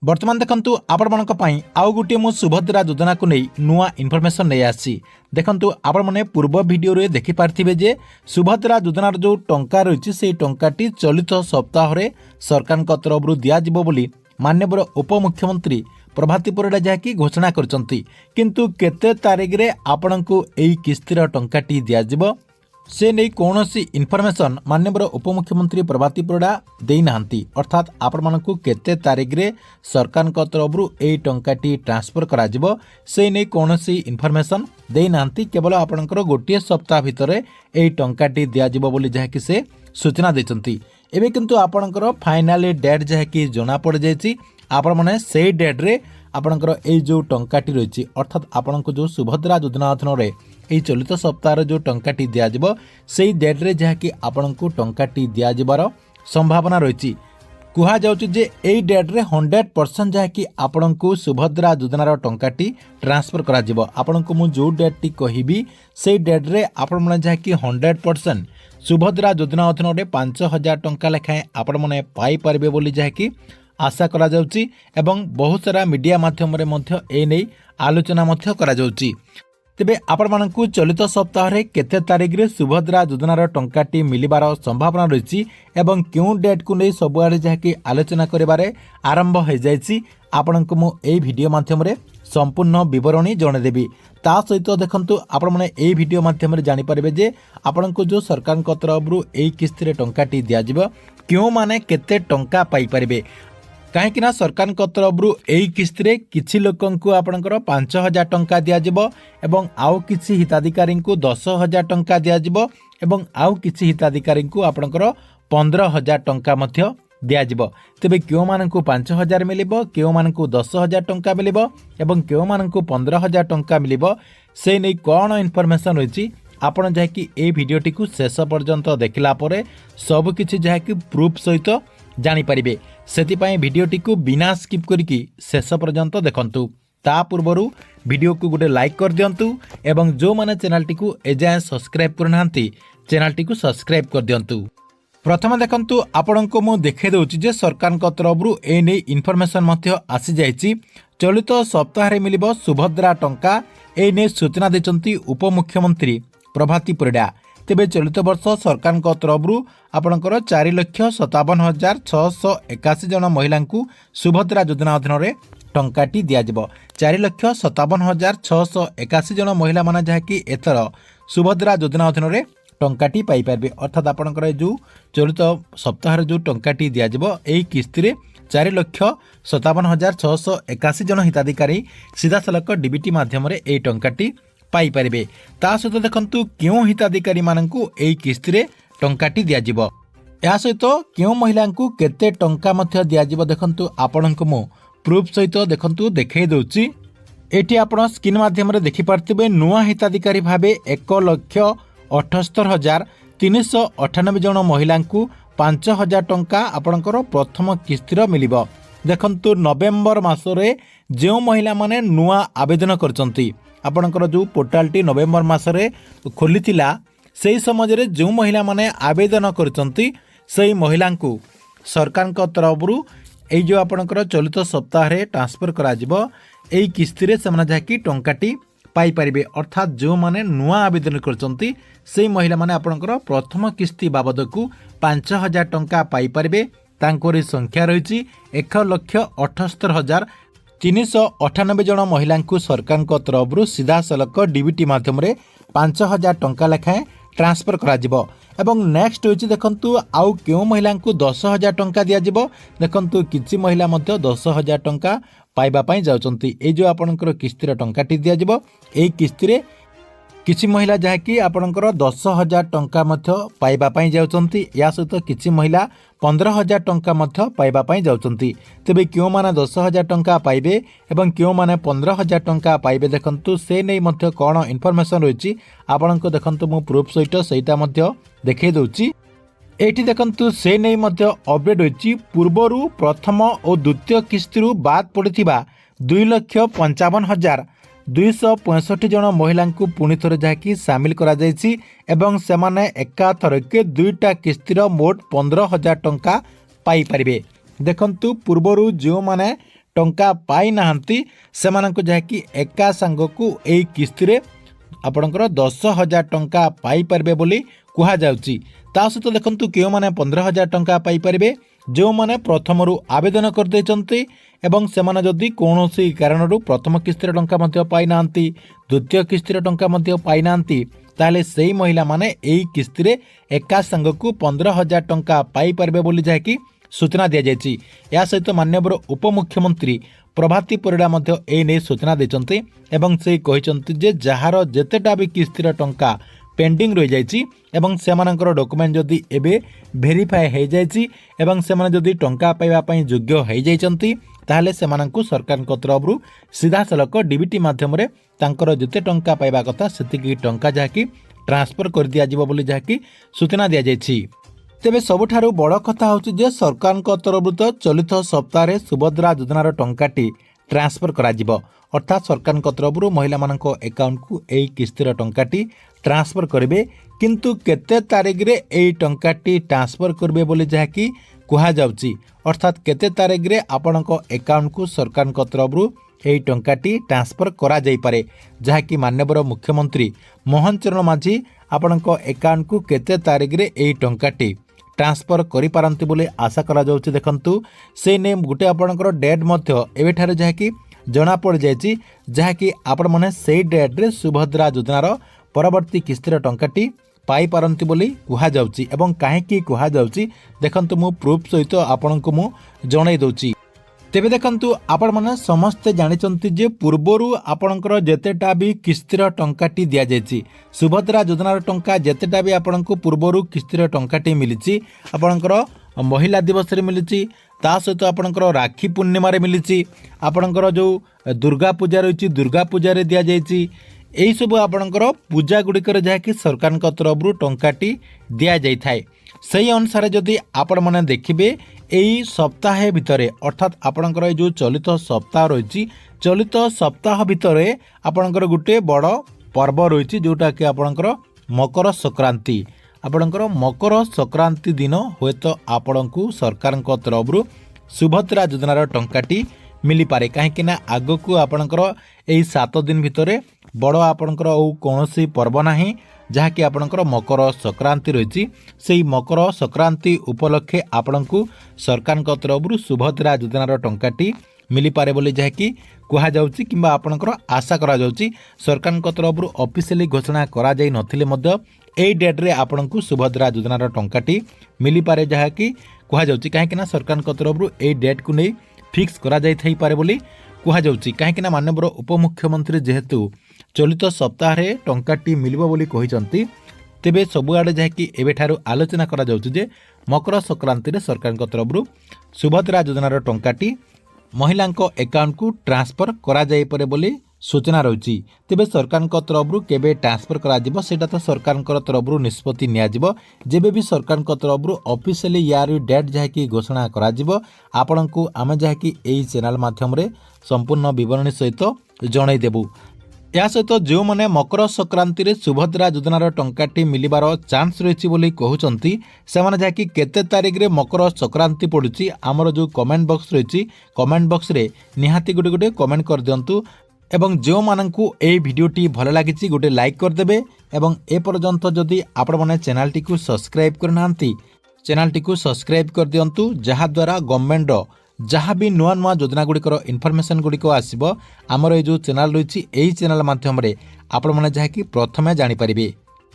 बर्तमान देखंतु आपण मानक पई आउ गुटे मु सुभद्रा योजना को नहीं नुआ इनफॉरमेशन नहीं आसी देखंतु आपण माने पूर्व वीडियो रे देखि पारथिबे जे सुभद्रा योजनार जो टंका रहिछि से टंकाटी चलित सप्ताह रे सरकार को तरफ दिया जिवो बोली माननीय उपमुख्यमंत्री प्रभाती परिडा जहाँकि घोषणा करचंती किंतु केते तारिख रे आपणको एई किस्तीर टंकाटी दिया जिवो से नहीं कौन इनफॉरमेशन माननीय उपमुख्यमंत्री प्रभाती परिडा देना अर्थात आपण मानकु केते तारिख रे सरकार को तरफ यही टंकाटी ट्रांसफर करा जिवो से नहीं कौन इनफॉरमेशन देना केवल आपणकर गोटे सप्ताह भितर यही टंकाटी दिया जिवो बोली जहाँकि से सूचना देचंती एबे किंतु आपणकर फाइनल डेट जहाँकि जना पड़ जाइछि आपण माने से डेट रे आपणकर ए जो टंकाटी रही अर्थात आपणको जो सुभद्रा योजना अधीन रे एई चलित सप्ताह जो टंकाटी दिया जिवो सेई डेट रे जहाँकि आपणको टंकाटी दिया जिबार संभावना रही कुहा जाउछि जे एई डेट रे 100% जहाँकि आपणको सुभद्रा योजनार टंकाटी ट्रांसफर करा जिवो आपणको मु जो डेट टी कहिबी सेई डेट रे आपण माने जहाँकि 100% सुभद्रा योजना अधीन रे 5000 टंका लेखाएं आपण माने पाई पारबे बोली जहाँकि आशा करा जाउछि एवं बहुत सारा मीडिया माध्यम रे मध्य ए नै आलोचना मध्य करा जाउछि तेबे आपण मानकु चलित सप्ताह रे केते तारिख रे सुभद्रा योजनार टंकाटी मिलिबार संभावना रही एवं क्यों डेट को नै सबुआडे जहाँकि आलोचना करिबारे आरंभ हो जाइछि आपणको मु एई वीडियो माध्यम रे संपूर्ण विवरणी जणेदेबी ता सहित देखंतु आपण माने एई वीडियो माध्यम रे जानि परिबे जे आपणको जो सरकार को तरफ एई किस्ती रे टंकाटी दिया जिवो क्यों माने केते टंका पाई परिबे कहीं सरकार तरफ यही किस्ती रे किछि लोकंकु आपणकर 5000 टंका दिया जिवो एवं आउ किछि हिताधिकारी को 10000 टंका दिया जिवो एवं आउ किछि हिताधिकारी को आपणकर 15000 टंका मध्य दिया जिवो तेबे क्यों मानकु 5000 मिलिबो क्यों मानकु 10000 टंका मिलिबो एवं क्यों मानकु 15000 टंका मिलिबो से नै कोन इनफॉरमेशन रही आपण जहाँकि ए वीडियोटी को शेष पर्यंत देखला परे सब किछि जहाँकि प्रूफ सहित जानि परिबे सेतिपाई वीडियोटी को बिना स्किप करिकी शेष पर्यंत देखंतु ता पूर्वरु वीडियो को गोटे लाइक कर दियंतु एवं जो माने चैनल टी को एजाय सब्सक्राइब करनांती चैनल टी को सब्सक्राइब कर दियंतु प्रथम देखंतु आपणको मु देखे दउची जे सरकार को तरफ ए नै इनफॉरमेशन मध्य आसी जाइछि चलित सप्ताह रे मिलिबो सुभद्रा टंका ए नै सूचना देचंती उपमुख्यमंत्री प्रभाती परिडा तेबे चलित वर्ष सरकार को तरफ आपणकर 4,57,681 जन महिला को सुभद्रा योजना अधीन रे टंकाटी दिया जिवो 4,57,681 जन महिला माने जहाँकि एथर सुभद्रा योजना अधीन रे टंकाटी पाई पारबे अर्थात आपणकर जो चलित सप्ताह जो टंकाटी दिया जिवो एई किस्ती रे 4,57,681 जन हिताधिकारी सीधा सलख डीबीटी माध्यम रे एई टंकाटी पाई पारिबे ता सहित देखंतु क्यों हिताधिकारी मानकु एई किस्ती रे टंकाटी दिया जिवो या सहित क्यों महिला को केते टंका मध्य दिया जिवो देखंतु आपणको मु प्रूफ सहित देखंतु देखाई दउची एठी आपण स्क्रीन माध्यम रे देखि पारथिबे नुआ हिताधिकारी भाबे 1,78,398 जन महिला को 5000 टंका आपणकर प्रथम किस्तीर मिलिबो देखंतु नवेम्बर मासरे जे महिला माने नुआ आवेदन करचंती आपणकर जो पोर्टाल टी नवेम्बर मासरे खोली थिला सेही समय रे जो महिला माने आवेदन करचंती सेही महिला को सरकार को तरफ ए जो आपणकर चलित सप्ताह रे ट्रांसफर करा जिवो एई किस्ती रे सेमना जाकी टंकाटी पाई परिबे अर्थात जो माने नुआ आवेदन करचंती सेही महिला माने आपणकर प्रथम किस्ती बाबद को 5000 टंका पाई परिबे तांकोरी संख्या रही 1,78,398 जन महिला को सरकार को तरफ सीधा सलख डीबीटी माध्यम रे 5000 टंका लेखाएं ट्रांसफर करा जिवो एवं नेक्स्ट होची देखंतु आउ क्यों महिला को 10000 टंका दिया जिवो देखंतु किछि महिला मध्य 10000 टंका पाइबा पई जाउचंती ए जो आपनकर किस्तीर टंकाटी दिया जिवो ए किस्ती रे किछि महिला जहाँकि आपणकर 10,000 टंका मध्य पाइबा पई जाउचंती या सहित किछि महिला 15,000 टंका मध्य पाइबा पई जाउचंती तेबे क्यों माने 10,000 टंका पाइबे एवं क्यों माने 15,000 टंका पाइबे देखंतु से नै मध्य कोन इनफॉरमेशन रहिछि आपणको देखंतु मु प्रूफ सहित सेटा मध्य देखाई दउची एठी देखंतु से नै मध्य अपडेट होछि पूर्वरु प्रथम और द्वितीय किस्तीरु बाद पड़िथिबा 2,55,265 जन महिला को पुणी थोड़े जहाँकि सामिल करा जायछि एवं सेमाने एकाथरके दुईटा किस्तीर मोट 15,000 टंका पाई परिबे देखंतु पूर्वरु जो माने टंका पाई नाहंती सेमानंकु जाकी एका सांगकु एई किस्ती आपणकर 10,000 टंका पाई पारबे बोली कुहा जाउची। ता सहित देखंतु केउ माने 15,000 टंका पाई पारबे जो माने प्रथमरु आवेदन कर दैचंती एवं सेमाने जदि कोनोसी कारणरू प्रथम किस्तीर टंका मध्य पाई नाहंती द्वितीय किस्तीर टंका मध्य पाई नाहंती ताले सेही महिला माने एई किस्ती एका सांगकु 15,000 टंका पाई पारबे बोली जाकी सूचना दिया जायछि। या सहित माननीय उपमुख्यमंत्री प्रभाती परिडा मध्य ए नै सूचना दैचंती एवं से कहिचंती जे जहार जेतेटा भी किस्तीर टंका पेंडिंग रही जायछि एवं सेमानकर डॉक्यूमेंट जदि एबे वेरीफाई हो जायछि एवं सेमाने जदि टंका पाइबा पई योग्य हो जायछंती ताहले सेमानंकु सरकारक तरफरु सीधा सलक डीबीटी माध्यम रे तांकर जेते टंका पाइबा कथा सेतिकी टंका जाकी ट्रांसफर कर दिया जिवो बोली जाकी सूचना दिया जायछि। तेबे सबुठारु बड़ कथा होछि जे सरकारक तरफरु तो चलित सप्ताह रे सुभद्रा योजनार टंकाटी ट्रांसफर करा जिवो अर्थात सरकारक तरफरु महिला मानक अकाउंट को एई किस्तीर टंकाटी ट्रांसफर करिवे किंतु केते तारिख रे एई टंकाटी ट्रांसफर करिवे बोली जाकी कुहा जाउची अर्थात केते तारिख रे आपणक अकाउंट को सरकारक तरफरु एई टंकाटी ट्रांसफर करा जाई पारे जाकी माननीय मुख्यमंत्री मोहन चरण माझी आपणक अकाउंट को केते तारिख रे एई टंकाटी ट्रांसफर करि पारंती बोले आशा करा जाउची। देखंतु से ने गुटे आपणकर डेट मध्य एबेठारे जाकी जना पड़ जायछि जाकी आपण माने सेई डेट रे सुभद्रा योजनार परवर्ती किस्तीर टंकाटी पाई पारंती बोली कुहा जाउची एवं काहेकि कुहा जाउची देखंतु मु प्रूफ सहित आपणको मु जणाई दउची। तेबे देखंतु आपण माने समस्ते जानिचंती जे पूर्वरु आपणकर जेतेटा भी किस्तीर टंकाटी दिया जायछि सुभद्रा योजनार टंका जेतेटा भी आपणको पूर्वरु किस्तीर टंकाटी मिलिछि आपणकर महिला दिवस रे मिलिछि ता सहित आपणकर राखी पूर्णिमा रे मिलिछि आपणकर जो दुर्गा पूजा रहिछि दुर्गा पूजा रे दिया जायछि एही सब आपणकर पूजा गुड़िकर जहाँकि सरकार तरफ टंकाटी दिया जाय थाए सही अनुसार जदि आपण माने देखिबे एई सप्ताह भितरे अर्थात आपणकर जो चलित सप्ताह रही चलित सप्ताह भितरे आपणकर गुटे बड़ पर्व रही जोटा कि आपणकर मकर संक्रांति आपणकर मकर संक्रांति दिन हुए तो आपणकु सरकार तरफ सुभद्रा योजनार टंकाटी मिली पारे कहीं आग को आपणकर एई 7 दिन भितरे बड़ आपणकर कौनसी पर्व नाही जहाँकि आपणकर मकर संक्रांति रही से मकर संक्रांति उपलक्षे आपणकु सरकार तरफ सुभद्रा योजनार टंकाटी मिली पारे बोली जहाँकि कुहा जाउची किंबा आपणकर आशा करा जाउची सरकार तरफ ऑफिशियली घोषणा करा जाई नथिले मध्य एई डेट रे आपणकु सुभद्रा योजनार टंकाटी मिली पारे जहाँकि कुहा जाउची काहेकि सरकार तरफ एई डेट को नहीं फिक्स करा जाई थाई पारे बोली कुहा जाउची काहेकि माननीय उपमुख्यमंत्री जेहेतु चलित सप्ताह रे टंकाटी मिलिबो बोली कहिसंती तेबे सबुआडे जहाँकि एबेठारु आलोचना करा जाउची जे मकर संक्रांति रे सरकार तरफ सुभद्रा योजनार टंकाटी महिलांक अकाउंट को ट्रांसफर करा जाई पारे बोली सूचना रही तेबे सरकार तरफ केबे ट्रांसफर करा जिवो सेटा तो सरकार तरफ निष्पत्ति निया जिवो जेबे भी सरकार तरफ ऑफिशियली यार डेट जहाँकि घोषणा करा जिवो आपनकु आमे जहाँकि एई चैनल माध्यम रे संपूर्ण विवरणी सहित जणाई देबु। या सहित जो मैंने मकर संक्रांति रे सुभद्रा योजनार टंकाटी मिलिबार चांस रही बोली कहउचंती सेमाने जाकी केते तारिख रे मकर संक्रांति पड़ुची आमर जो कमेंट बॉक्स रही कमेंट बॉक्स रे निहाती गोटे गोटे कमेंट कर दियंतु एवं जो माननकु ए वीडियोटी भल लागिची गोटे लाइक कर देबे एवं ए पर्यंत जदि आपण माने चैनल टी को सब्सक्राइब करनांती चैनल टी को सब्सक्राइब कर दियंतु जहा द्वारा गवर्नमेंट जहाँ भी नुआ नुआ योजना गुड़िकर इनफॉरमेशन गुड़िक आसब आमर ये जो चैनल रही चैनल माध्यम आपण मैंने जहाँकि प्रथमे जानी पारिबे।